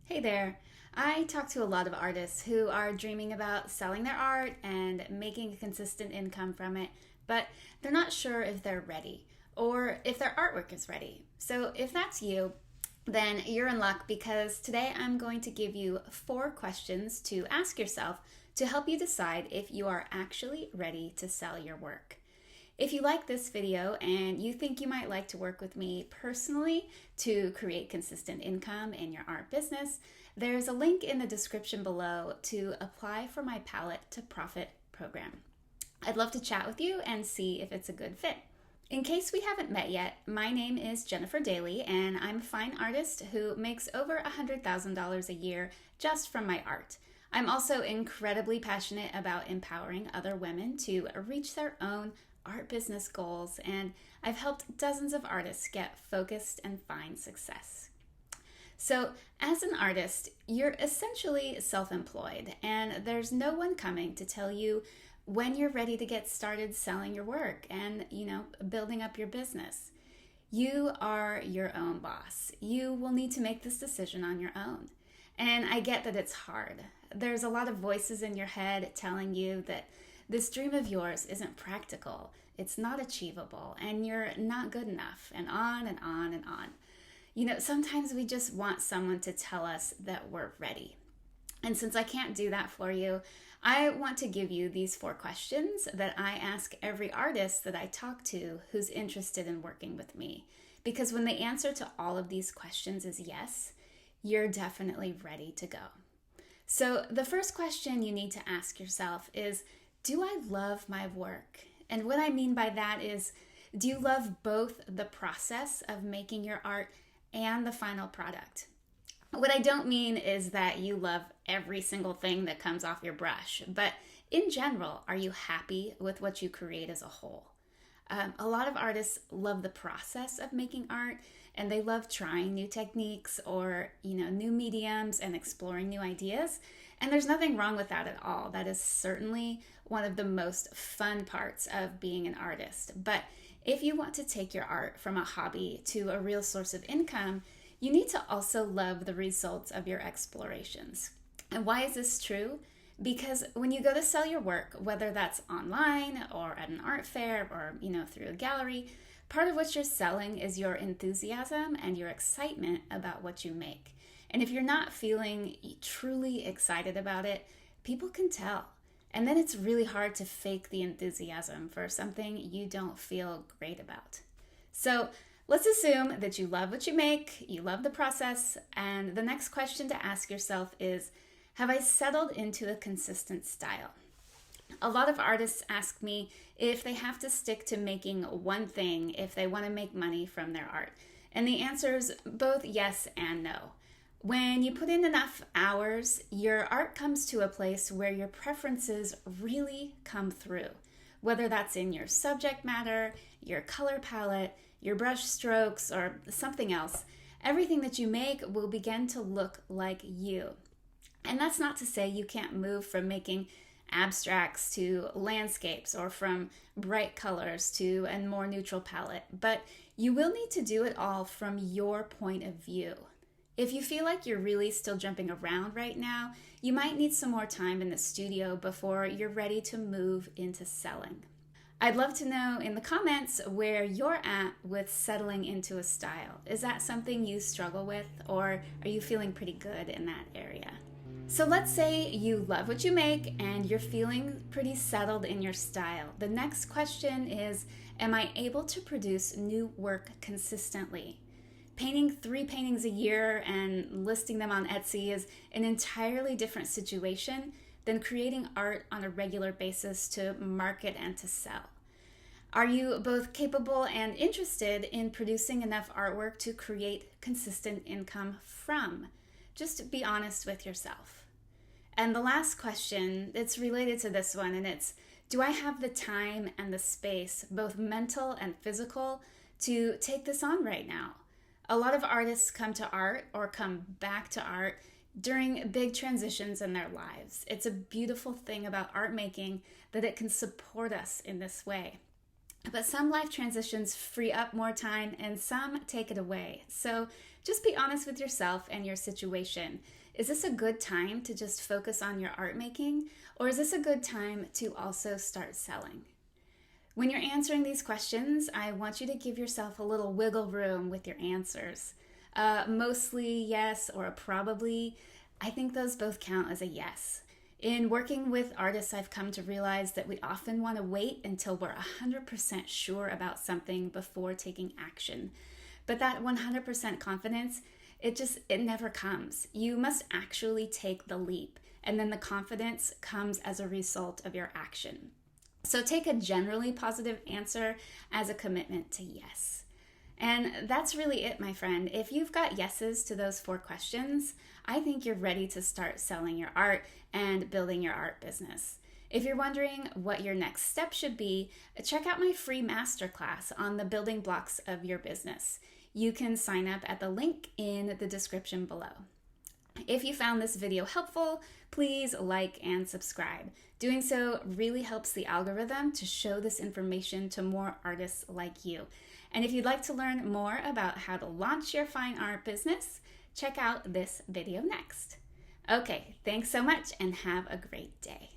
Hey there. I talk to a lot of artists who are dreaming about selling their art and making a consistent income from it, but they're not sure if they're ready or if their artwork is ready. So, if that's you, then you're in luck because today I'm going to give you 4 questions to ask yourself to help you decide if you are actually ready to sell your work. If you like this video and you think you might like to work with me personally to create consistent income in your art business, there's a link in the description below to apply for my Palette to Profit program. I'd love to chat with you and see if it's a good fit. In case we haven't met yet, my name is Jennifer Daly, and I'm a fine artist who makes over $100,000 a year just from my art. I'm also incredibly passionate about empowering other women to reach their own art business goals, and I've helped dozens of artists get focused and find success. So, as an artist, you're essentially self-employed, and there's no one coming to tell you when you're ready to get started selling your work and, building up your business. You are your own boss. You will need to make this decision on your own. And I get that it's hard. There's a lot of voices in your head telling you that this dream of yours isn't practical, it's not achievable, and you're not good enough, and on and on and on. Sometimes we just want someone to tell us that we're ready. And since I can't do that for you, I want to give you these 4 questions that I ask every artist that I talk to who's interested in working with me. Because when the answer to all of these questions is yes, you're definitely ready to go. So the first question you need to ask yourself is, do I love my work? And what I mean by that is, do you love both the process of making your art and the final product? What I don't mean is that you love every single thing that comes off your brush, but in general, are you happy with what you create as a whole? A lot of artists love the process of making art, and they love trying new techniques or new mediums and exploring new ideas. And there's nothing wrong with that at all. That is certainly one of the most fun parts of being an artist. But if you want to take your art from a hobby to a real source of income, you need to also love the results of your explorations. And why is this true? Because when you go to sell your work, whether that's online or at an art fair or through a gallery, part of what you're selling is your enthusiasm and your excitement about what you make. And if you're not feeling truly excited about it, people can tell. And then it's really hard to fake the enthusiasm for something you don't feel great about. So let's assume that you love what you make, you love the process, and the next question to ask yourself is, have I settled into a consistent style? A lot of artists ask me if they have to stick to making one thing if they want to make money from their art. And the answer is both yes and no. When you put in enough hours, your art comes to a place where your preferences really come through. Whether that's in your subject matter, your color palette, your brush strokes, or something else, everything that you make will begin to look like you. And that's not to say you can't move from making abstracts to landscapes or from bright colors to a more neutral palette, but you will need to do it all from your point of view. If you feel like you're really still jumping around right now, you might need some more time in the studio before you're ready to move into selling. I'd love to know in the comments where you're at with settling into a style. Is that something you struggle with, or are you feeling pretty good in that area? So let's say you love what you make and you're feeling pretty settled in your style. The next question is, am I able to produce new work consistently? Painting 3 paintings a year and listing them on Etsy is an entirely different situation than creating art on a regular basis to market and to sell. Are you both capable and interested in producing enough artwork to create consistent income from? Just be honest with yourself. And the last question, it's related to this one, and it's, do I have the time and the space, both mental and physical, to take this on right now? A lot of artists come to art or come back to art during big transitions in their lives. It's a beautiful thing about art making that it can support us in this way. But some life transitions free up more time and some take it away. So just be honest with yourself and your situation. Is this a good time to just focus on your art making, or is this a good time to also start selling? When you're answering these questions, I want you to give yourself a little wiggle room with your answers. Mostly yes or a probably. I think those both count as a yes. In working with artists, I've come to realize that we often want to wait until we're 100% sure about something before taking action. But that 100% confidence, it never comes. You must actually take the leap, and then the confidence comes as a result of your action. So take a generally positive answer as a commitment to yes. And that's really it, my friend. If you've got yeses to those 4 questions, I think you're ready to start selling your art and building your art business. If you're wondering what your next step should be, check out my free masterclass on the building blocks of your business. You can sign up at the link in the description below. If you found this video helpful, please like and subscribe. Doing so really helps the algorithm to show this information to more artists like you. And if you'd like to learn more about how to launch your fine art business, check out this video next. Okay, thanks so much and have a great day.